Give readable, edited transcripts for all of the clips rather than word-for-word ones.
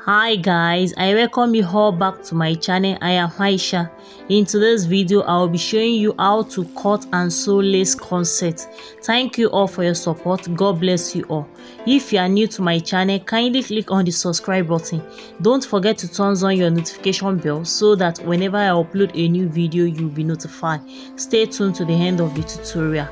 Hi guys, I welcome you all back to my channel. I am Aisha. In today's video I will be showing you how to cut and sew lace corset. Thank you all for your support. God bless you all. If you are new to my channel, kindly click on the subscribe button. Don't forget to turn on your notification bell so that whenever I upload a new video you'll be notified. Stay tuned to the end of the tutorial.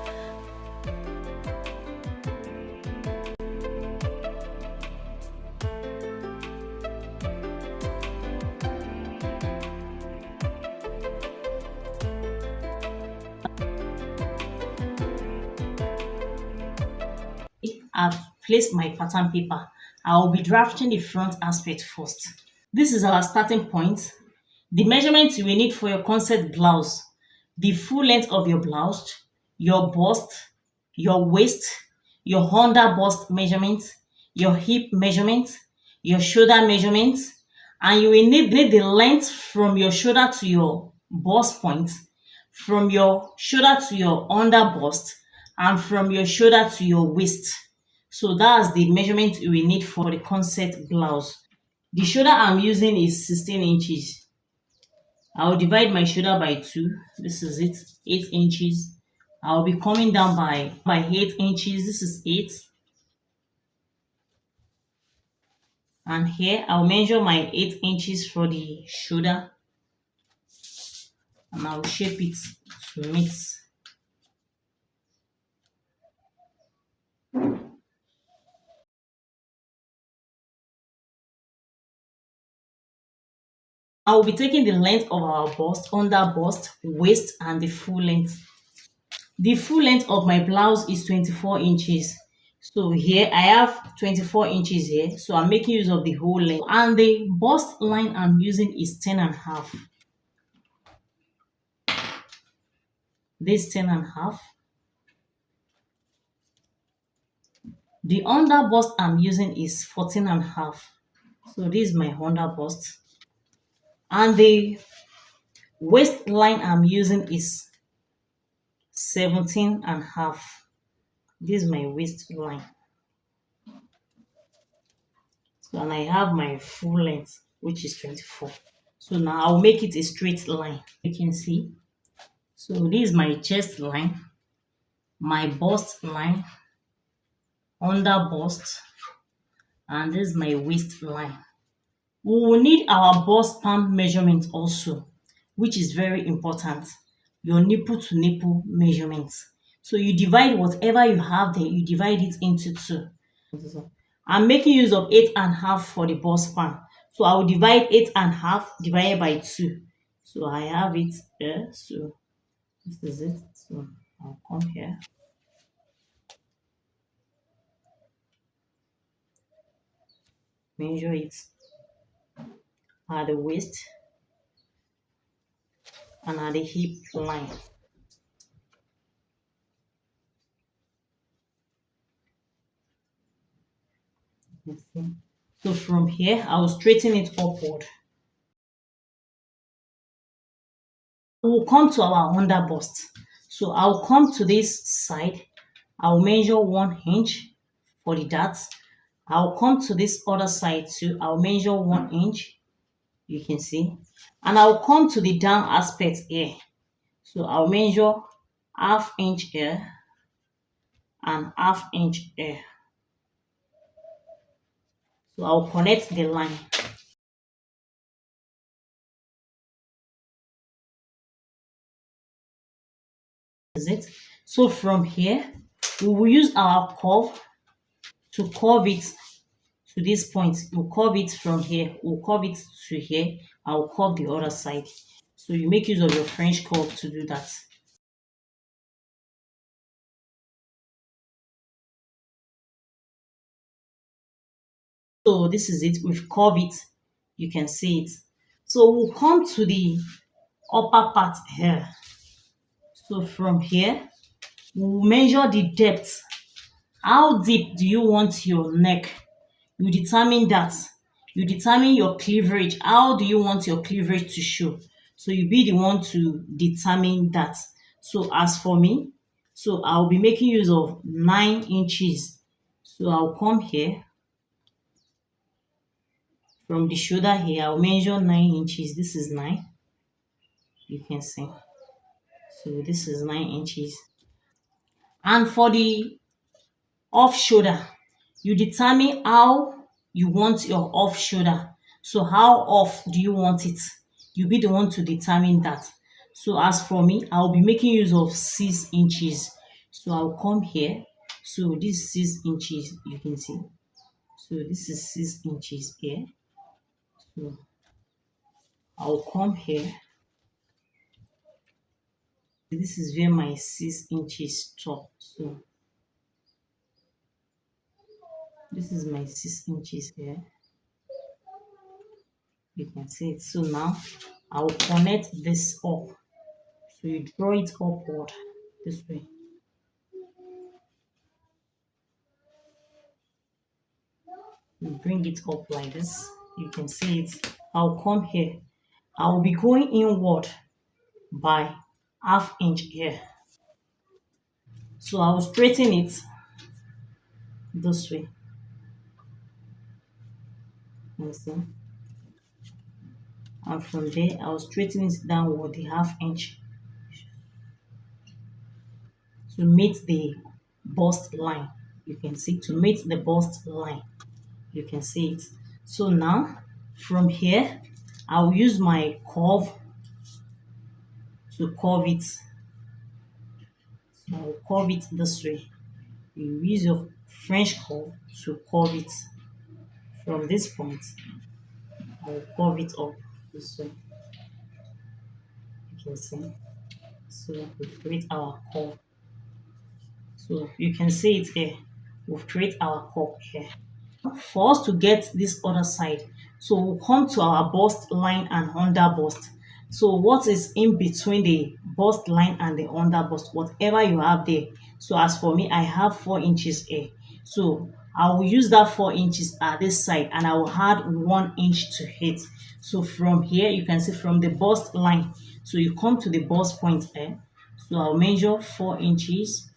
I've placed my pattern paper. I will be drafting the front aspect first. This is our starting point. The measurements you will need for your corset blouse: the full length of your blouse, your bust, your waist, your under bust measurement, your hip measurement, your shoulder measurement, and you will need the length from your shoulder to your bust point, from your shoulder to your under bust, and from your shoulder to your waist. So that's the measurement you will need for the corset blouse. The shoulder I'm using is 16 inches. I'll divide my shoulder by 2. This is it, 8 inches. I'll be coming down by 8 inches. This is 8. And here I'll measure my 8 inches for the shoulder. And I'll shape it to mix. I will be taking the length of our bust, under bust, waist, and the full length. The full length of my blouse is 24 inches. So here I have 24 inches here. So I'm making use of the whole length. And the bust line I'm using is 10.5. This 10.5. The under bust I'm using is 14.5. So this is my under bust. And the waistline I'm using is 17.5. This is my waistline. So, and I have my full length, which is 24. So now I'll make it a straight line. You can see. So this is my chest line, my bust line, under bust, and this is my waistline. We will need our bust palm measurement also, which is very important. Your nipple to nipple measurement. So you divide whatever you have there, you divide it into 2. I'm making use of 8.5 for the bust palm. So I will divide 8.5 divided by 2. So I have it here. So this is it. So I'll come here. Measure it at the waist and at the hip line. So from here, I will straighten it upward. We'll come to our under bust. So I'll come to this side. I'll measure 1 inch for the darts. I'll come to this other side too. I'll measure 1 inch. You can see. And I'll come to the down aspect here. So I'll measure 1/2 inch here and 1/2 inch here. So I'll connect the line. Is it? So from here, we will use our curve to curve it to this point. We'll curve it from here. We'll curve it to here. I'll curve the other side. So you make use of your French curve to do that. So this is it. We've curved it. You can see it. So we'll come to the upper part here. So from here, we'll measure the depth. How deep do you want your neck? You determine that. You determine your cleavage. How do you want your cleavage to show? So you be the one to determine that. So as for me, so I'll be making use of 9 inches. So I'll come here. From the shoulder here, I'll measure 9 inches. This is 9. You can see. So this is 9 inches. And for the off shoulder, you determine how you want your off shoulder. So how off do you want it? You'll be the one to determine that. So as for me, I'll be making use of 6 inches. So I'll come here. So this is 6 inches, you can see. So this is 6 inches here. So I'll come here. This is where my 6 inches stop. So this is my 6 inches here. You can see it. So now I'll connect this up. So you draw it upward this way. You bring it up like this. You can see it. I'll come here. I'll be going inward by ½ inch here. So I'll straighten it this way. You see? And from there, I'll straighten it downward the ½ inch to meet the bust line. You can see, to meet the bust line. You can see it. So now, from here, I'll use my curve to curve it. So I'll curve it this way. You use your French curve to curve it. From this point, I'll curve it up this way. You can see. So we create our curve. So you can see it here. We've created our curve here. For us to get this other side, so we'll come to our bust line and under bust. So what is in between the bust line and the under bust, whatever you have there. So as for me, I have 4 inches here. So I will use that 4 inches at this side and I will add 1 inch to it. So from here, you can see from the bust line. So you come to the bust point here. So I'll measure 4 inches.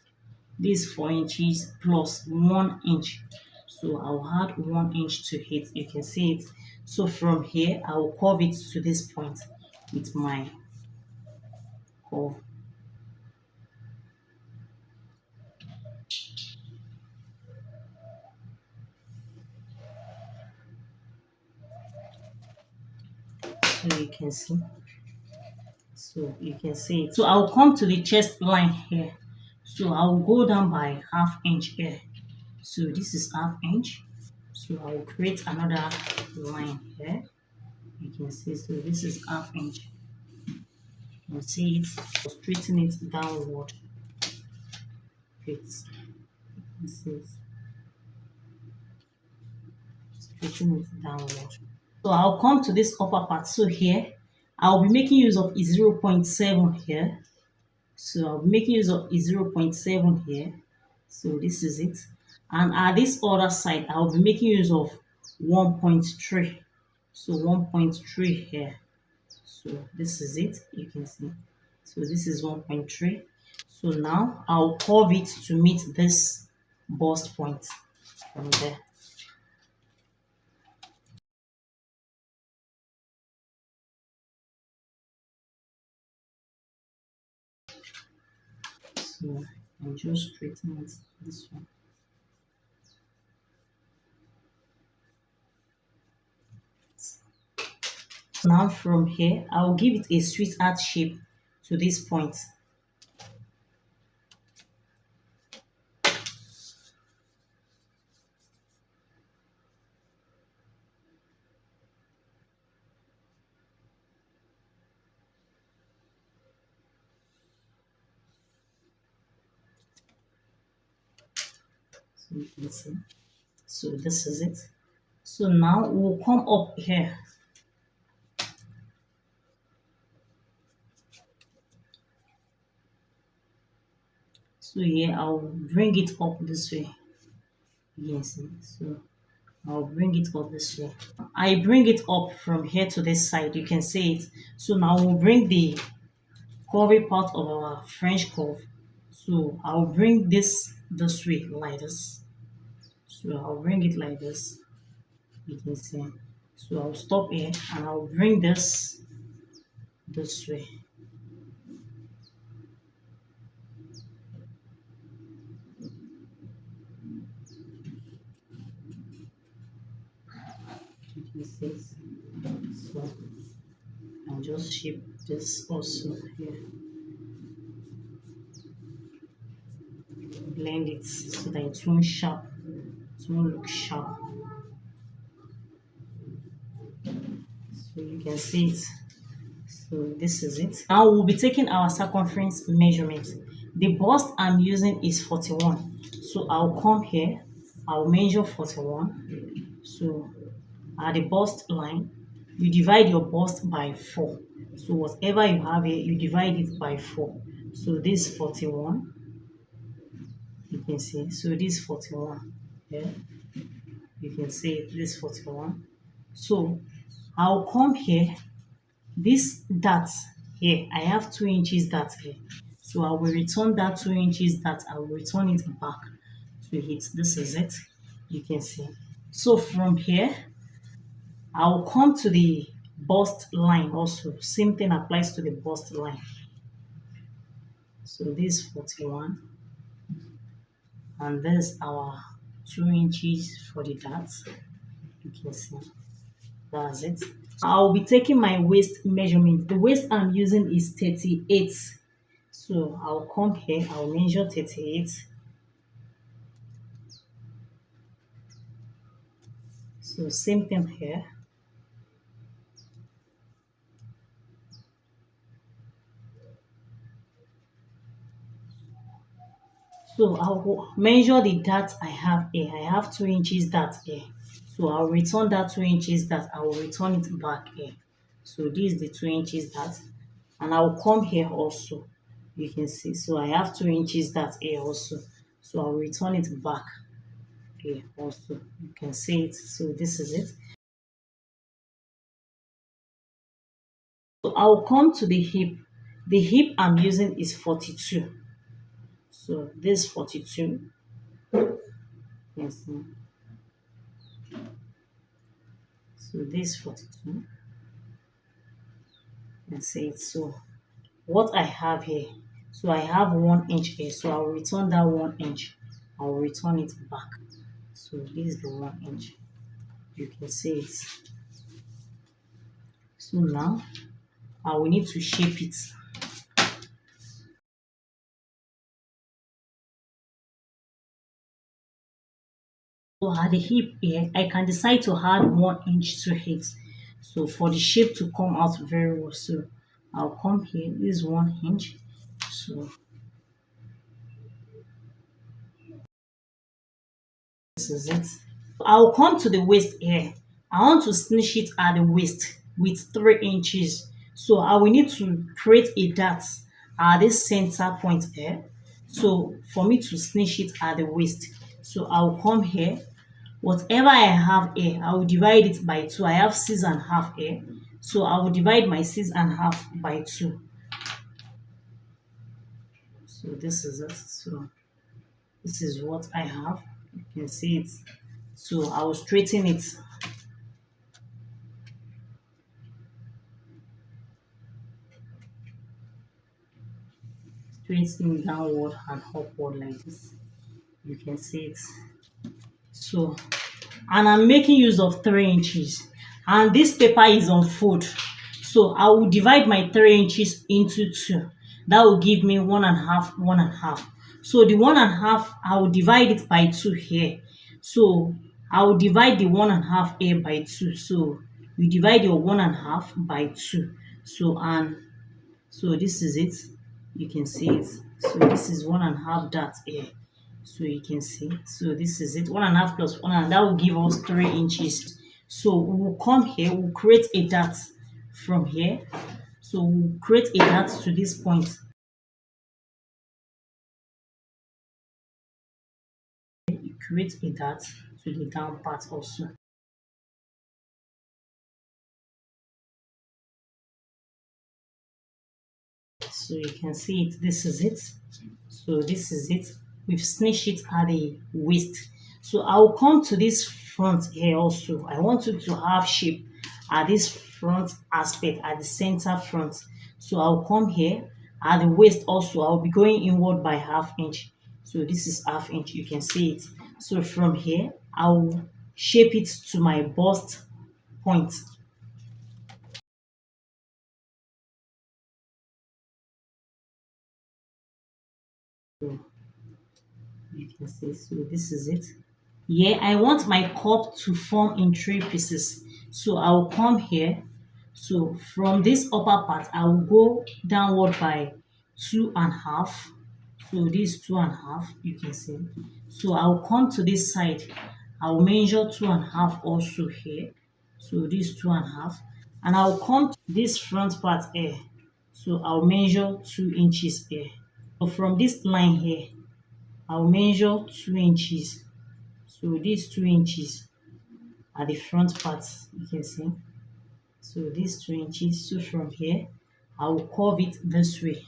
This 4 inches plus 1 inch. So I'll add 1 inch to it. You can see it. So from here, I will curve it to this point with my curve. So you can see. So you can see it. So I'll come to the chest line here. So I'll go down by ½ inch here. So this is ½ inch. So I'll create another line here. You can see, so this is ½ inch. You can see it. I'll straighten it downward. You can see it. Straighten it downward. So I'll come to this upper part. So here, I'll be making use of 0.7 here. So I'll be making use of 0.7 here. So this is it. And at this other side, I'll be making use of 1.3. So 1.3 here. So this is it. You can see. So this is 1.3. So now I'll curve it to meet this bust point from there. So I'm just straightening it this way. Now from here, I'll give it a sweetheart shape to this point. So you can see. So this is it. So now we'll come up here. So here I'll bring it up this way. Yes, so I'll bring it up this way. I bring it up from here to this side. You can see it. So now we'll bring the curvy part of our French curve. So I'll bring this way like this. So I'll bring it like this. You can see. So I'll stop here and I'll bring this way. This is so I'll just shape this also here. Blend it so that it won't sharp. It won't look sharp. So you can see it. So this is it. Now we'll be taking our circumference measurement. The bust I'm using is 41. So I'll come here. I'll measure 41. So at the bust line, you divide your bust by 4. So whatever you have here, you divide it by 4. So this 41. You can see. So this 41. Yeah. You can see this 41. So I'll come here. This dart here, I have 2 inches dart here. So I will return that 2 inches dart. I will return it back to it. This is it. You can see. So from here, I will come to the bust line also. Same thing applies to the bust line. So this 41. And there's our 2 inches for the dart. You can see. That's it. I'll be taking my waist measurement. The waist I'm using is 38. So I'll come here, I'll measure 38. So same thing here. So I'll measure the dart I have here. I have 2 inches dart here. So I'll return that 2 inches dart. I will return it back here. So this is the 2 inches dart. And I'll come here also. You can see. So I have 2 inches dart here also. So I'll return it back here also. You can see it. So this is it. So I'll come to the hip. The hip I'm using is 42. So this 42. Yes. So this 42. And see it. So what I have here. So I have 1 inch here. So I'll return that 1 inch. I'll return it back. So this is the 1 inch. You can see it. So now I will need to shape it. So at the hip here, I can decide to add 1 inch to it. So for the shape to come out very well. So I'll come here, this is 1 inch. So this is it. I'll come to the waist here. I want to finish it at the waist with 3 inches. So I will need to create a dart at this center point here. So for me to finish it at the waist. So I'll come here. Whatever I have here, I will divide it by 2. I have 6.5 here. So I will divide my 6.5 by 2. So this is it. So this is what I have. You can see it. So I will straighten it. Straighten downward and upward like this. You can see it. So, and I'm making use of 3 inches. And this paper is on fold. So I will divide my 3 inches into 2. That will give me 1.5, 1.5. So the 1.5, I will divide it by 2 here. So I will divide the 1.5 here by 2. So you divide your 1.5 by 2. So this is it. You can see it. So this is 1.5 dart here. So you can see. So this is it. 1.5 plus 1, and that will give us 3 inches. So we'll come here. We'll create a dart from here. So we'll create a dart to this point. You create a dart to the down part also. So you can see it. This is it. So this is it. We've snitched it at the waist. So I'll come to this front here also. I want you to have shape at this front aspect, at the center front. So I'll come here at the waist also. I'll be going inward by half inch. So this is half inch, you can see it. So from here, I'll shape it to my bust point. So you can see, so this is it. Yeah, I want my cup to form in three pieces. So I'll come here. So from this upper part, I will go downward by 2.5. So this 2.5, you can see. So I'll come to this side. I'll measure 2.5 also here. So this 2.5. And I'll come to this front part here. So I'll measure 2 inches here. So from this line here, I'll measure 2 inches. So these 2 inches are the front part, you can see. So these 2 inches. So from here, I will curve it this way.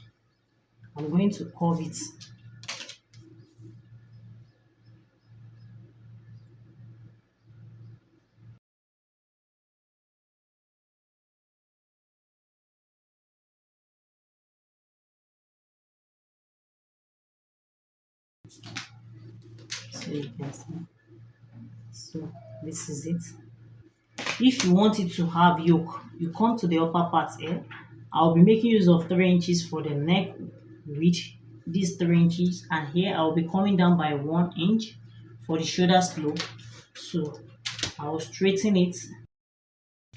I'm going to curve it. So you can see. So this is it. If you want it to have yoke, you come to the upper part here. I'll be making use of 3 inches for the neck width, these 3 inches, and here I'll be coming down by 1 inch for the shoulder slope. So I'll straighten it,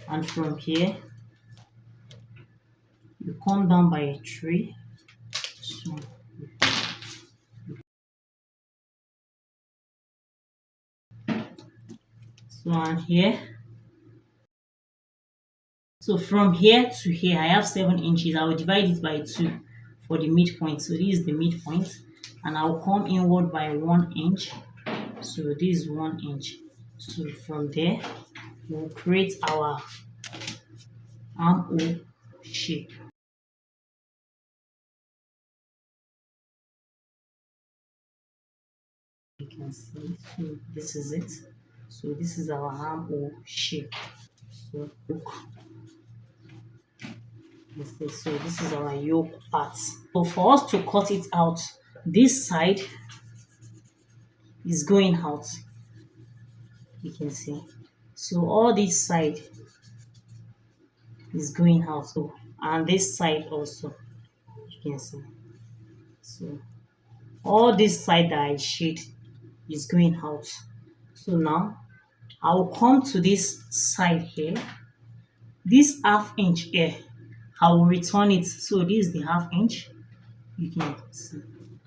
and from here you come down by 3. So, and here. So from here to here, I have 7 inches. I will divide it by 2 for the midpoint. So this is the midpoint, and I'll come inward by 1 inch. So this is 1 inch. So from there, we'll create our armhole shape. You can see. So this is it. So this is our armhole shape. So look. So this is our yoke part. So for us to cut it out, this side is going out. You can see. So all this side is going out. So, and this side also, you can see. So all this side that I shade is going out. So now I will come to this side here. This half inch here, I will return it. So this is the half inch. You can see.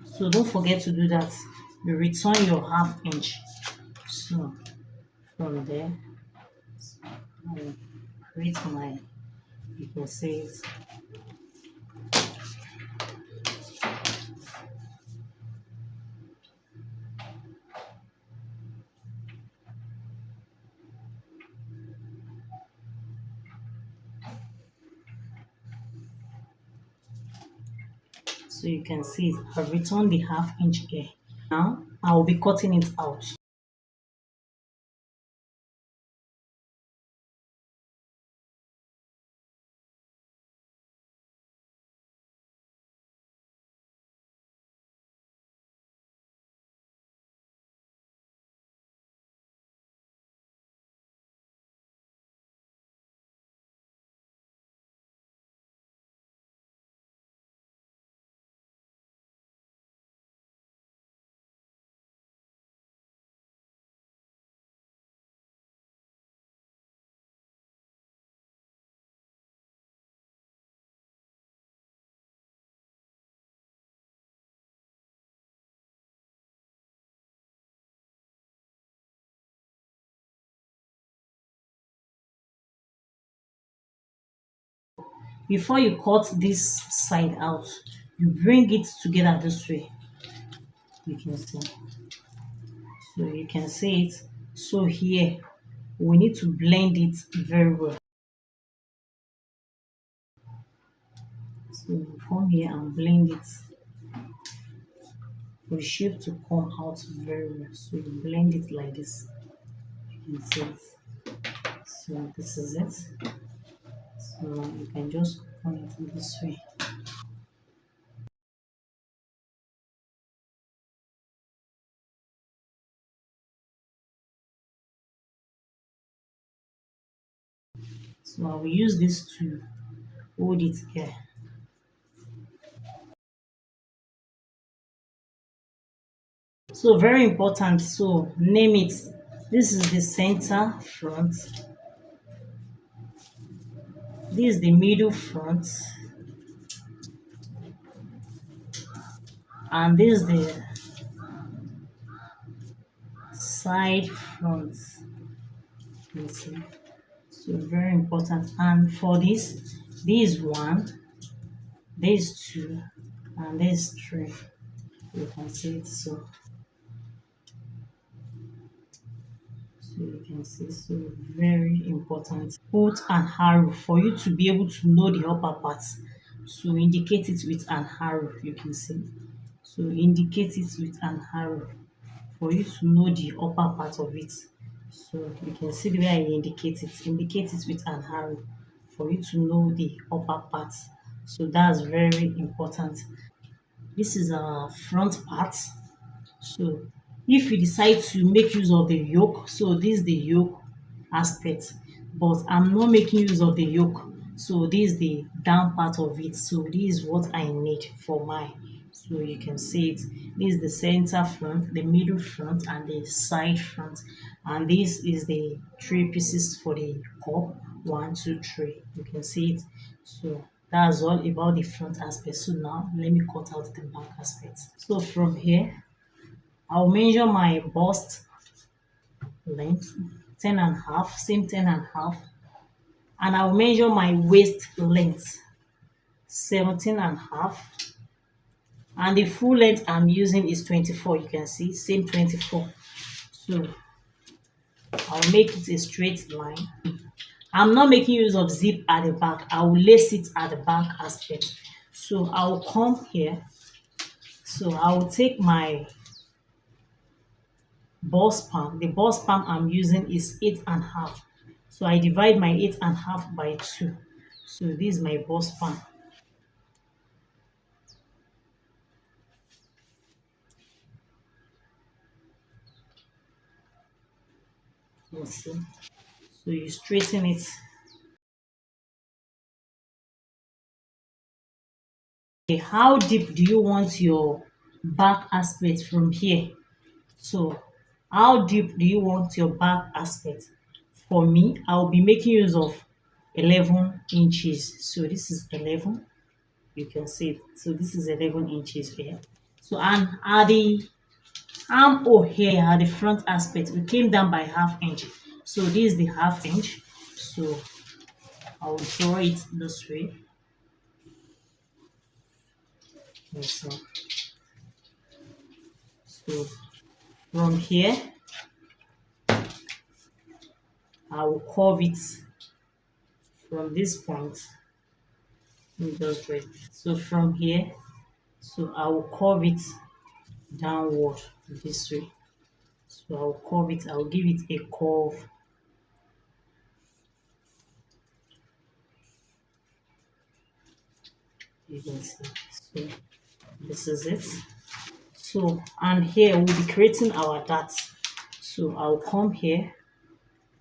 So don't forget to do that. You return your half inch. So from there, I will create my, you can see it. So you can see it. I've returned the half inch here. Now I will be cutting it out. Before you cut this side out, you bring it together this way. You can see. So you can see it. So here, we need to blend it very well. So you come here and blend it for the shape to come out very well. So you blend it like this. You can see it. So this is it. So you can just open it this way. So I will use this to hold it here. So very important. So name it. This is the center front. This is the middle front. And this is the side front. You see. So very important. And for this is one, this two, and this three. You can see it. So you can see, so very important. Put an arrow for you to be able to know the upper parts. So indicate it with an arrow. You can see. So indicate it with an arrow for you to know the upper part of it. So you can see the way I indicate it. Indicate it with an arrow for you to know the upper part. So that's very important. This is our front part. So if you decide to make use of the yoke, so this is the yoke aspect, but I'm not making use of the yoke. So this is the down part of it. So this is what I need for mine. So you can see it. This is the center front, the middle front, and the side front. And this is the three pieces for the cup. One, two, three. You can see it. So that's all about the front aspect. So now let me cut out the back aspect. So from here, I'll measure my bust length, 10.5, same 10.5, and I'll measure my waist length, 17.5, and the full length I'm using is 24. You can see, same 24. So I'll make it a straight line. I'm not making use of zip at the back. I will lace it at the back aspect. So I'll come here. So I will take my bust palm. The bust palm I'm using is 8.5. So I divide my 8.5 by 2. So this is my bust palm. You see. So you straighten it. Okay, how deep do you want your back aspect from here? So how deep do you want your back aspect? For me, I'll be making use of 11 inches. So this is 11. You can see it. So this is 11 inches here. So and at the armhole here at the front aspect, we came down by ½ inch. So this is the ½ inch. So I will draw it this way. So from here, I will curve it from this point. Let me just draw it. So from here, so I will curve it downward this way. So I will curve it. I will give it a curve. You can see. So this is it. So and here we'll be creating our darts. So I'll come here.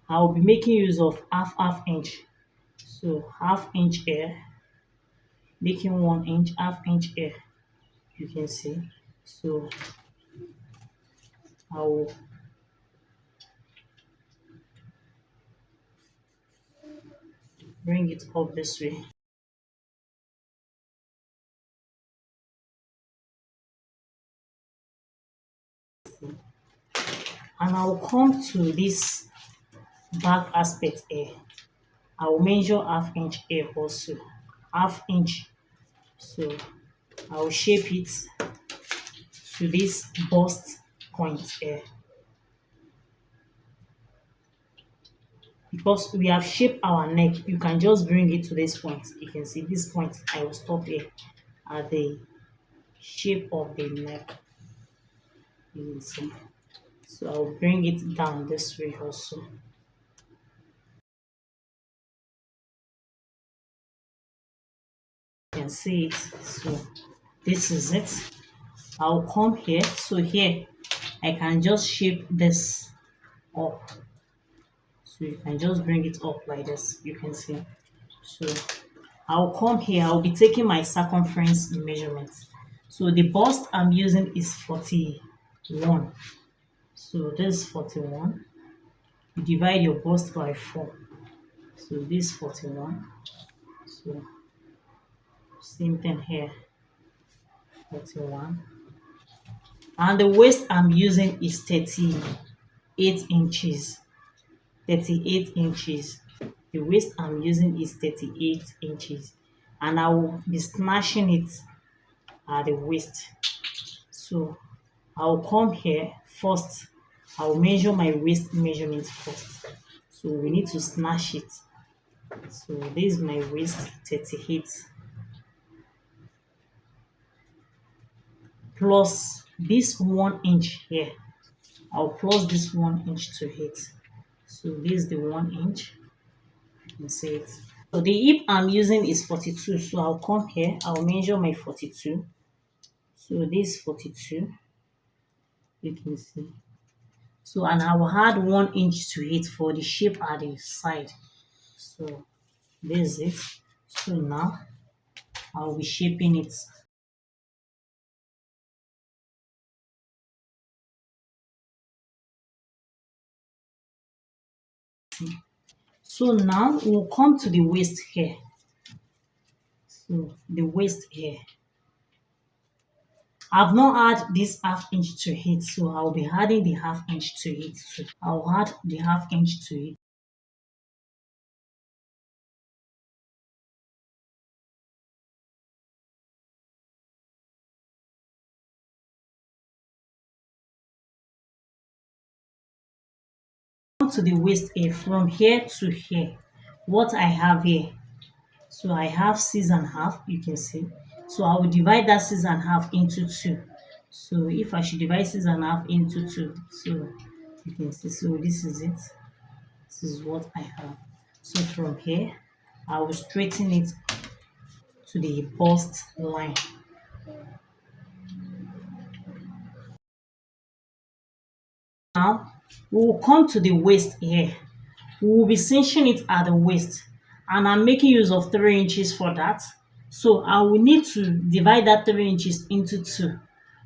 I'll be making use of half inch. So ½ inch here, making 1 inch, ½ inch here. You can see. So I will bring it up this way. And I will come to this back aspect here. I will measure ½ inch here also. ½ inch. So I will shape it to this bust point here. Because we have shaped our neck, you can just bring it to this point. You can see this point. I will stop here at the shape of the neck. You can see. So I'll bring it down this way also. You can see it. So this is it. I'll come here. So here I can just shape this up. So you can just bring it up like this. You can see. So I'll come here. I'll be taking my circumference measurements. So the bust I'm using is 41. So this is 41. You divide your bust by 4. So this is 41. So same thing here. 41. And the waist I'm using is 38 inches. 38 inches. The waist I'm using is 38 inches. And I will be snatching it at the waist. So I'll come here first. I'll measure my waist measurement first. So we need to snatch it. So this is my waist, 38. Plus this 1 inch here. I'll plus this 1 inch to it. So this is the 1 inch. You can see it. So the hip I'm using is 42. So I'll come here. I'll measure my 42. So this 42. You can see. So and I will add 1 inch to it for the shape at the side. So this is it. So now I'll be shaping it. So now we'll come to the waist here. So the waist here. I've not add this half inch to it, so I'll be adding the half inch to it too. I'll add the half inch to it. Come to the waist here, from here to here. What I have here. So I have 6.5, you can see. So I will divide that 6.5 into 2. So if I should divide 6.5 into 2, so you can see. So this is it. This is what I have. So from here, I will straighten it to the bust line. Now we will come to the waist here. We will be cinching it at the waist, and I'm making use of 3 inches for that. So I will need to divide that 3 inches into 2.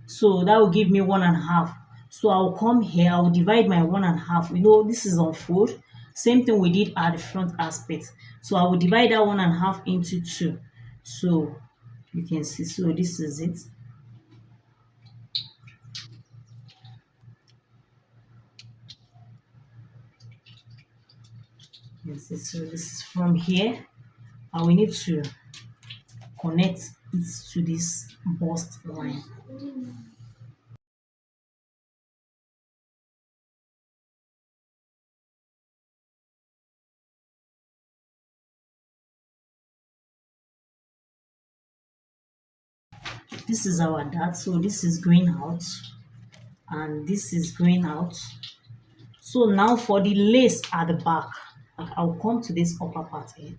So that will give me 1.5. So I'll come here, I will divide my 1.5. You know, this is on fold. Same thing we did at the front aspect. So I will divide that 1.5 into 2. So you can see. So this is it. You can see. So this is from here. And we need to connect it to this bust line. This is our dart, so this is going out and this is going out. So now for the lace at the back, I'll come to this upper part here.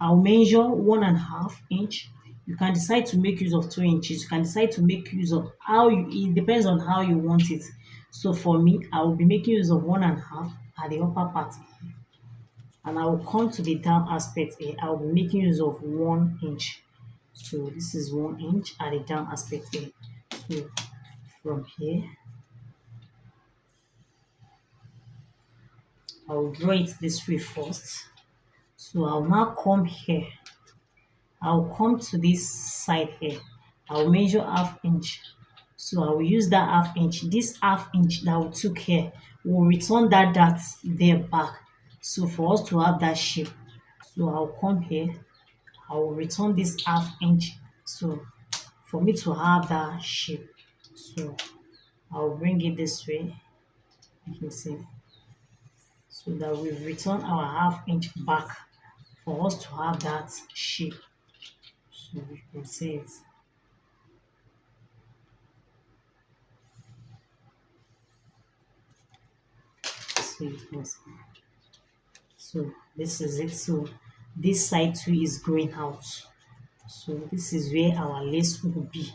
I'll measure 1.5 inch. You can decide to make use of 2 inches. You can decide to make use of how you, it depends on how you want it. So for me, I will be making use of 1.5 at the upper part here. And I will come to the down aspect here. I will be making use of 1 inch. So this is 1 inch at the down aspect here. So from here, I'll draw it this way first. So I'll now come here. I'll come to this side here. I'll measure 1/2 inch. So I will use that 1/2 inch. This 1/2 inch that we took here, we'll return that dart there back. So for us to have that shape. So I'll come here. I will return this 1/2 inch. So for me to have that shape. So I'll bring it this way. You can see. So that we return our 1/2 inch back for us to have that shape. So you can see it. So you can see. So this is it. So this side too is going out. So this is where our lace will be.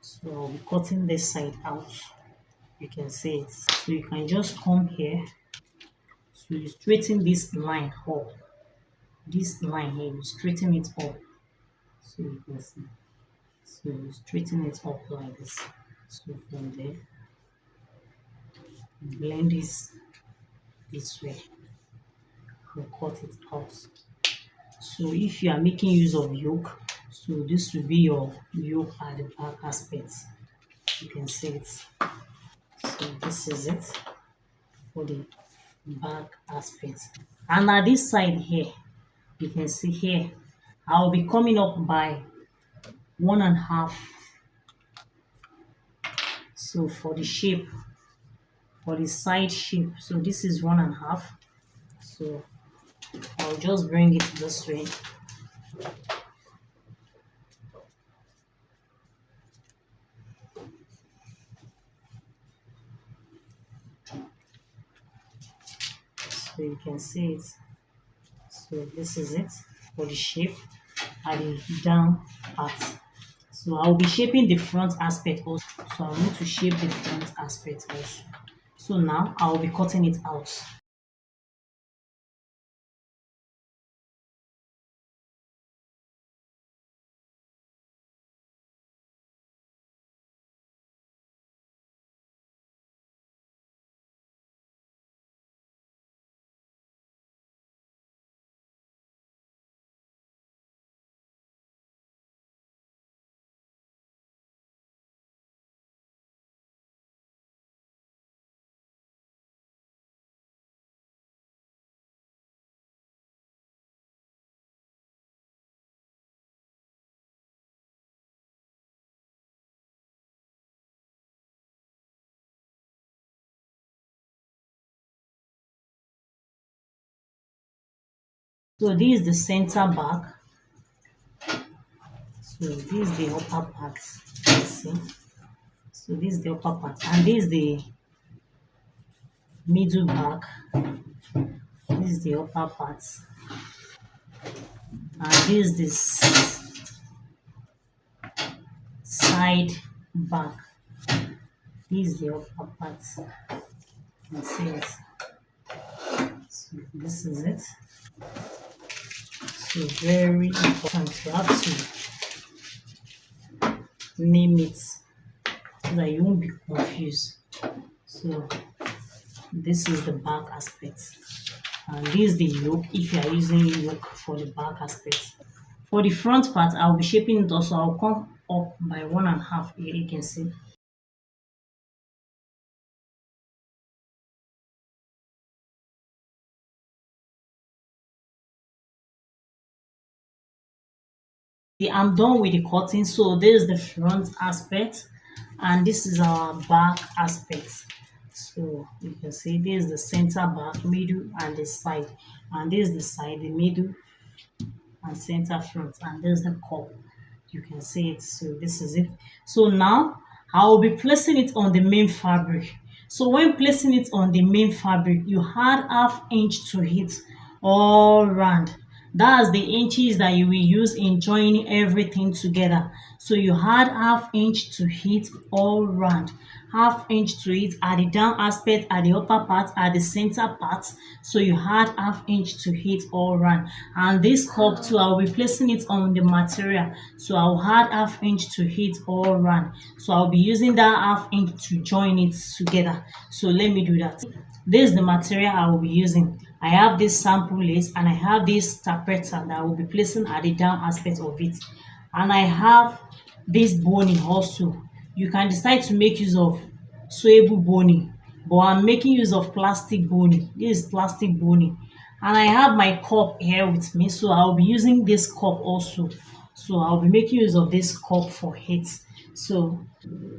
So I'll be cutting this side out. You can see it. So you can just come here. So you straighten this line up. This line here, you straighten it up. So you can see. So you straighten it up like this. So from there, blend this way and cut it out. So if you are making use of yoke, so this will be your yoke at the back aspect. You can see it. So this is it for the back aspect. And at this side here, you can see here, I'll be coming up by 1.5. So for the shape, for the side shape, so this is 1.5. So I'll just bring it this way. So you can see it. So this is it for the shape at the down part. So I'll be shaping the front aspect also. So I'll need to shape the front aspect also. So now I'll be cutting it out. So this is the center back. So this is the upper part. You see? So this is the upper part, and this is the middle back. This is the upper part, and this is this side back. This is the upper part. You can see it. So this is it. So very important. You have to name it so that you won't be confused. So this is the back aspect, and this is the yoke if you are using yoke for the back aspect. For the front part, I'll be shaping it also. I'll come up by 1.5 here, you can see. I'm done with the cutting. So this is the front aspect, and this is our back aspect. So you can see this is the center, back, middle, and the side, and this is the side, the middle, and center, front, and this is the cup. You can see it. So this is it. So now I will be placing it on the main fabric. So when placing it on the main fabric, you add 1/2 inch to it all round. That's the inches that you will use in joining everything together. So you add 1/2 inch to it all round. 1/2 inch to it at the down aspect, at the upper part, at the center part. So you add 1/2 inch to it all round. And this cup too, I'll be placing it on the material. So I'll add 1/2 inch to it all round. So I'll be using that 1/2 inch to join it together. So let me do that. This is the material I will be using. I have this sample lace, and I have this tappeta that I will be placing at the down aspect of it. And I have this boning also. You can decide to make use of sewable boning, but I'm making use of plastic boning. This is plastic boning. And I have my cup here with me, so I'll be using this cup also. So I'll be making use of this cup for it. So,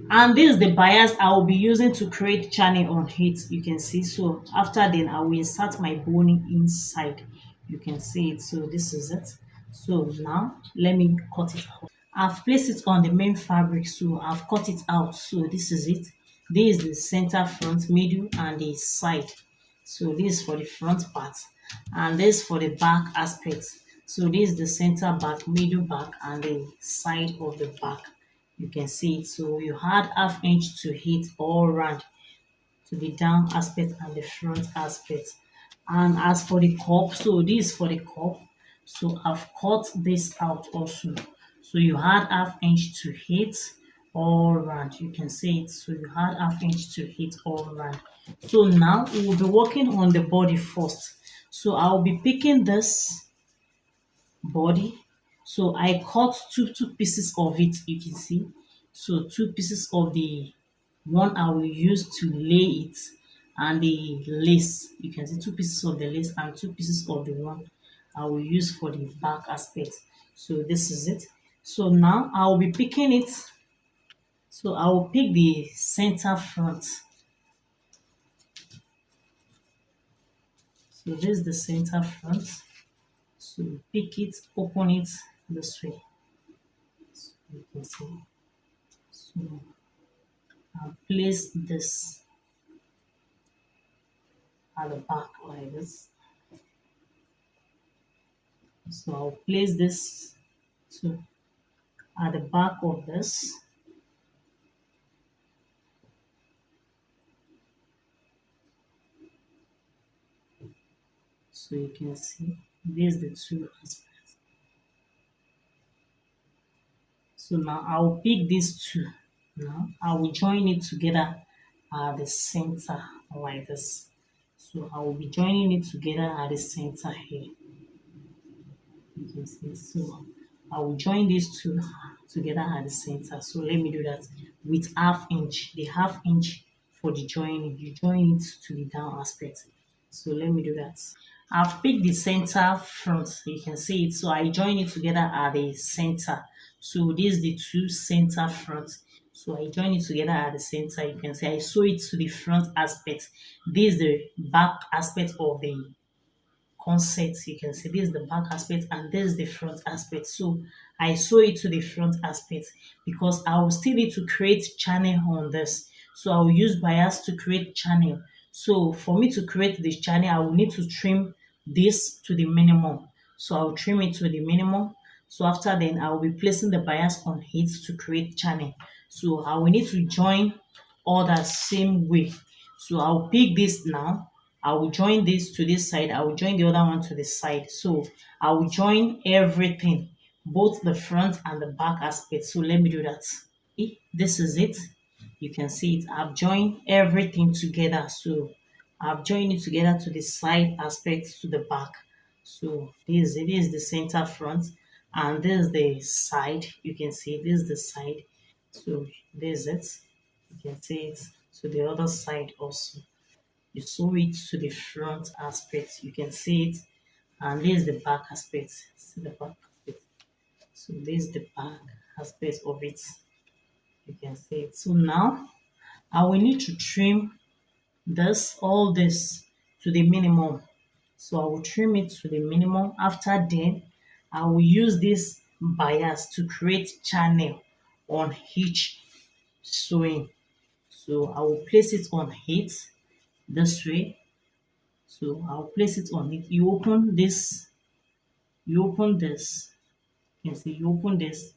and this is the bias I will be using to create channel on it. You can see. So after then, I will insert my boning inside. You can see it. So this is it. So now let me cut it out. I've placed it on the main fabric, so I've cut it out. So this is it. This is the center, front, middle, and the side. So this is for the front part, and this for the back aspect. So this is the center back, middle back, and the side of the back. You can see it. So you had half inch to hit all round to the down aspect and the front aspect. And as for the cup, so this is for the cup. So I've cut this out also. So you had half inch to hit all round. You can see it. So you had half inch to hit all round. So now we will be working on the body first. So I'll be picking this body. So I cut two pieces of it, you can see. So two pieces of the one I will use to lay it, and the lace, you can see two pieces of the lace and two pieces of the one I will use for the back aspect. So this is it. So now I will be picking it. So I will pick the center front. So this is the center front. So pick it, open it this way. So you can see. So I'll place this at the back like this. So I'll place this to at the back of this. So you can see these the two aspects. So now I'll pick these two. Now I will join it together at the center like this. So I will be joining it together at the center here. You can see. So I will join these two together at the center. So let me do that with half inch. The half inch for the joining, you join it to the down aspect. So let me do that. I've picked the center front. You can see it. So I join it together at the center. So this is the two center front. So I join it together at the center. You can see I sew it to the front aspect. This is the back aspect of the corset. You can see this is the back aspect and this is the front aspect. So I sew it to the front aspect because I will still need to create channel on this. So I will use bias to create channel. So for me to create this channel, I will need to trim this to the minimum. So I will trim it to the minimum. So after then I will be placing the bias on it to create channel. So I will need to join all that same way. So I'll pick this now. I will join this to this side. I will join the other one to the side. So I will join everything, both the front and the back aspect. So let me do that. This is it. You can see it. I've joined everything together. So I've joined it together to the side aspect to the back. So this is it. This is the center front and this is the side. You can see this is the side. So this is it. You can see it to the other side also. You sew it to the front aspect. You can see it. And this is the back aspect. See the back aspect. So this is the back aspect of it. You can see it. So now I will need to trim this, all this to the minimum. So I will trim it to the minimum. After then, I will use this bias to create channel on each sewing. So I will place it on it this way. So I'll place it on it. You open this, you open this. You can see you open this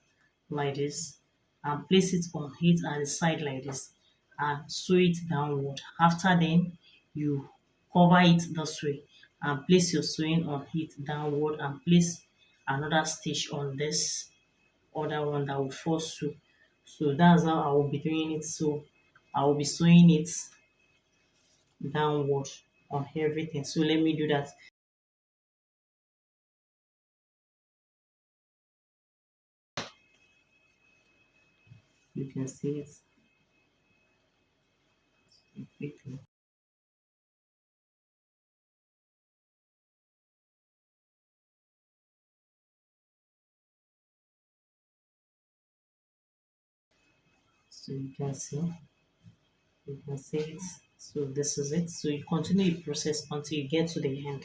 like this and place it on it at the side like this and sew it downward. After then, you cover it this way and place your sewing on it downward and place another stitch on this other one that will fall through. So that's how I will be doing it. So I will be sewing it downward on everything. So let me do that. You can see it quickly. So you can see it. So this is it. So you continue the process until you get to the end.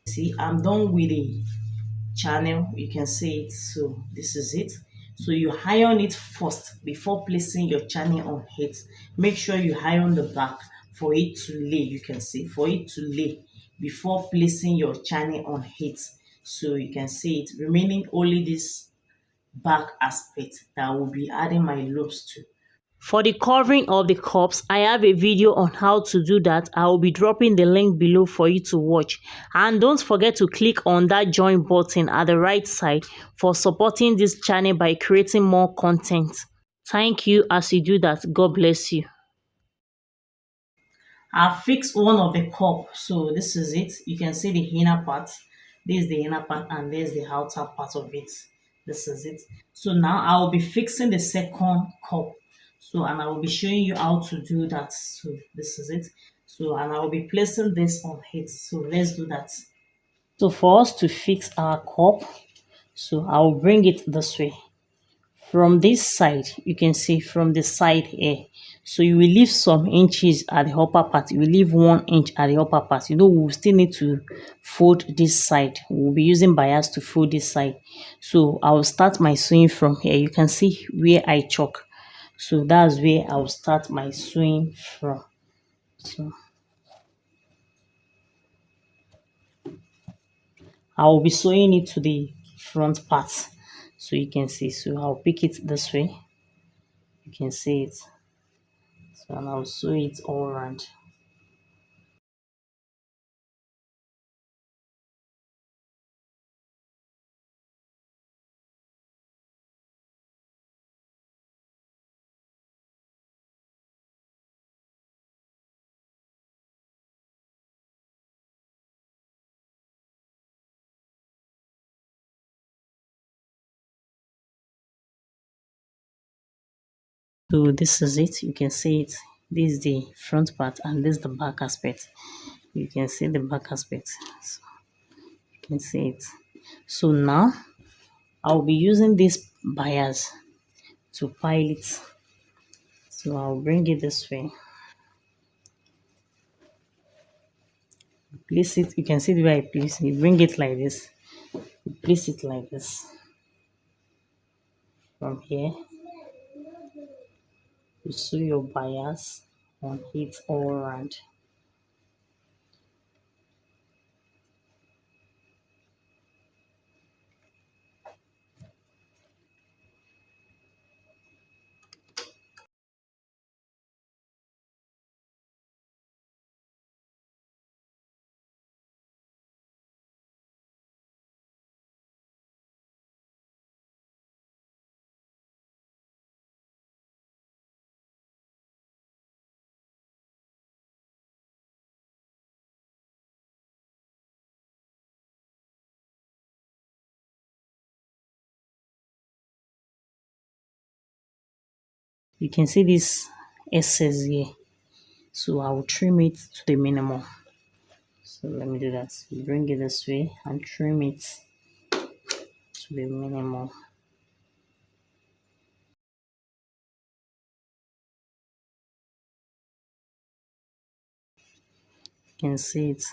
See, I'm done with the channel. You can see it. So this is it. So you iron it first before placing your channel on it. Make sure you iron the back for it to lay. You can see for it to lay before placing your channel on it. So you can see it remaining only this back aspect that I will be adding my loops to. For the covering of the cups, I have a video on how to do that. I will be dropping the link below for you to watch. And don't forget to click on that join button at the right side for supporting this channel by creating more content. Thank you as you do that. God bless you. I've fixed one of the cup, so this is it. You can see the inner part. This is the inner part and there's the outer part of it. This is it. So now I will be fixing the second cup. So and I will be showing you how to do that. So this is it. So and I will be placing this on it. So let's do that. So for us to fix our cup, so I will bring it this way. From this side, you can see from the side here. So you will leave some inches at the upper part. You will leave 1 inch at the upper part. You know, we'll still need to fold this side. We'll be using bias to fold this side. So I will start my sewing from here. You can see where I chalk. So that's where I will start my sewing from. So I will be sewing it to the front part. So you can see. So I'll pick it this way. You can see it. So and I'll sew it all around. So this is it. You can see it. This is the front part and this is the back aspect. You can see the back aspect. So you can see it. So now I'll be using this bias to pile it. So I'll bring it this way. Place it. You can see the way I place it. Bring it like this. Place it like this. From here, you sew your bias on it all around. You can see this excess here. So I will trim it to the minimum. So let me do that. Bring it this way and trim it to the minimum. You can see it.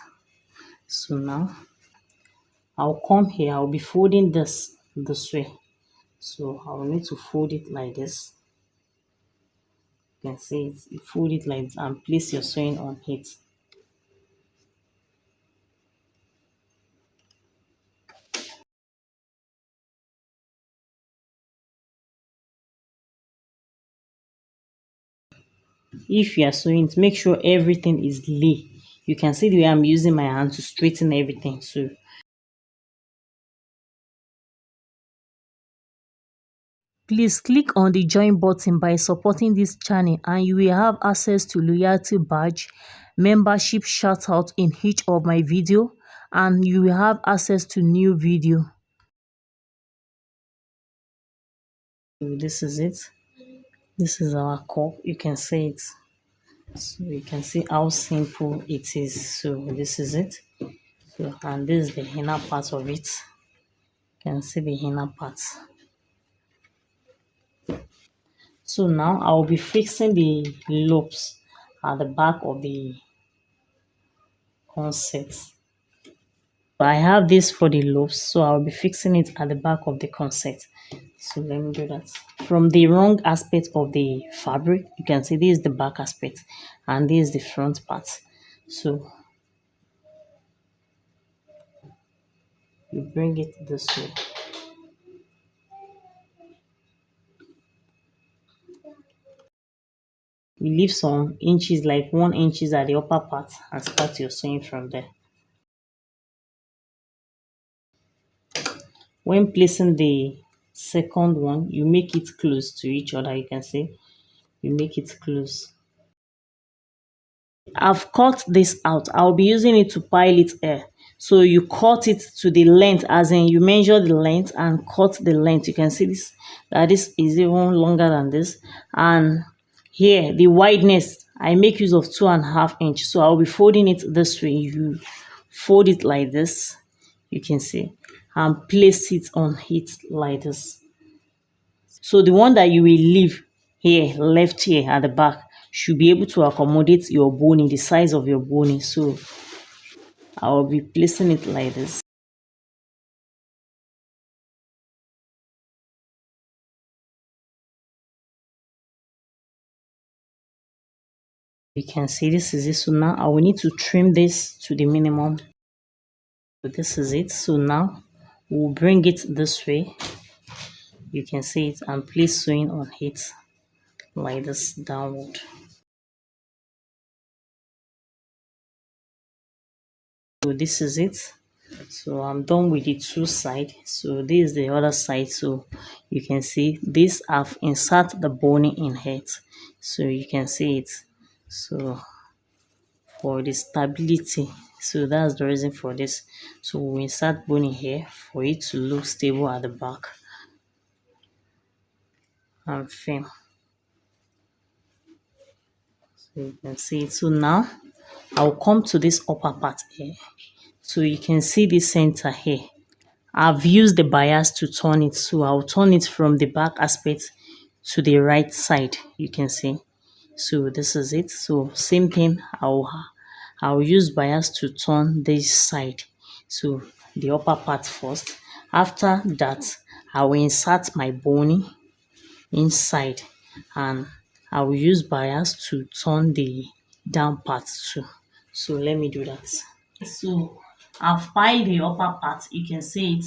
So now I'll come here. I'll be folding this way. So I'll need to fold it like this. You can see it. You fold it like this and place your sewing on it. If you are sewing it, make sure everything is lay. You can see the way I'm using my hand to straighten everything. So please click on the join button by supporting this channel and you will have access to loyalty badge, membership shout out in each of my video, and you will have access to new video. So this is it. This is our cup. You can see it. So you can see how simple it is. So this is it. So and this is the inner part of it. You can see the inner part. So now I will be fixing the loops at the back of the corset. I have this for the loops, so I'll be fixing it at the back of the corset. So let me do that. from the wrong aspect of the fabric. You can see this is the back aspect and this is the front part. So you bring it this way. You leave some inches, like 1 inches at the upper part, and start your sewing from there. When placing the second one, you make it close to each other. You can see you make it close. I've cut this out. I'll be using it to pile it here. So you cut it to the length, as in you measure the length and cut the length. You can see this, that this is even longer than this. And here, the wideness, I make use of 2.5 inch. So I'll be folding it this way. You fold it like this, you can see, and place it on it like this. So the one that you will leave here, left here at the back, should be able to accommodate your boning, the size of your boning. So I will be placing it like this. You can see this is it. So now I will need to trim this to the minimum. So this is it. So now we'll bring it this way. You can see it and place sewing on it like this downward. So this is it. So I'm done with the two side. So this is the other side. So you can see this, I've insert the boning in it, so you can see it. So for the stability, so that's the reason for this. So we insert boning here for it to look stable at the back and firm. So you can see it. So now I'll come to this upper part here. So you can see the center here. I've used the bias to turn it, so I'll turn it from the back aspect to the right side. You can see. So this is it. So same thing, I'll use bias to turn this side, so the upper part first. After that, I will insert my boning inside, and I will use bias to turn the down part too. So let me do that. So I've piled the upper part, you can see it.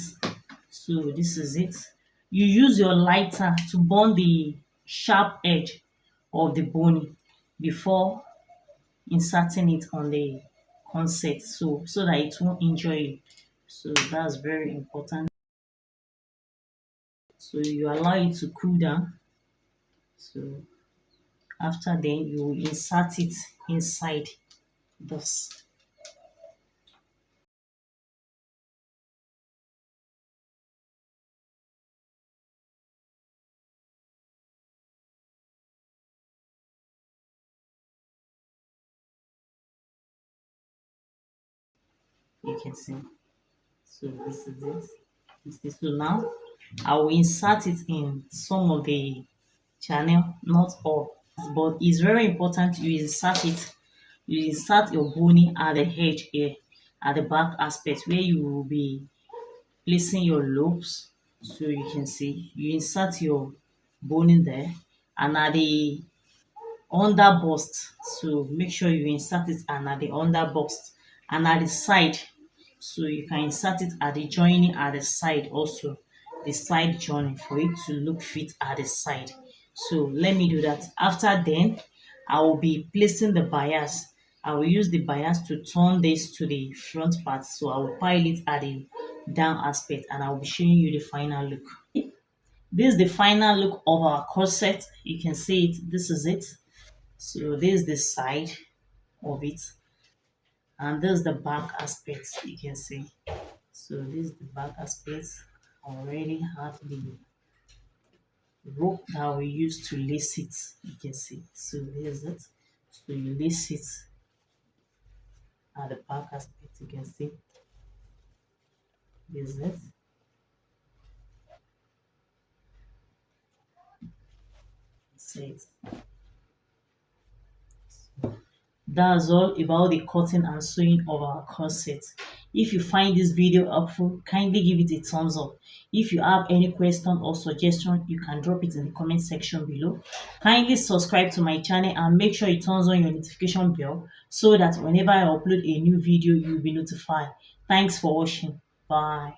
So this is it. You use your lighter to burn the sharp edge of the bone before inserting it on the corset, so that it won't injure you. So that's very important. So you allow it to cool down. So after then you will insert it inside this. You can see. So this is it. So now I will insert it in some of the channel, not all, but it's very important you insert it. You insert your boning at the edge here, at the back aspect where you will be placing your loops. So you can see you insert your boning there, and at the under bust, so make sure you insert it and at the under bust and at the side. So you can insert it at the joining at the side also, the side joining, for it to look fit at the side. So let me do that. After then, I will be placing the bias. I will use the bias to turn this to the front part. So I will pile it at the down aspect, and I will be showing you the final look. This is the final look of our corset. You can see it. This is it. So this is the side of it, and this is the back aspect. You can see. So this is the back aspect. I already have the rope that we use to lace it. You can see. So here's it. So you lace it at the back aspect. You can see. Here's it. See it. That's all about the cutting and sewing of our corset. If you find this video helpful, kindly give it a thumbs up. If you have any question or suggestion, you can drop it in the comment section below. Kindly subscribe to my channel and make sure you turn on your notification bell so that whenever I upload a new video, you'll be notified. Thanks for watching. Bye.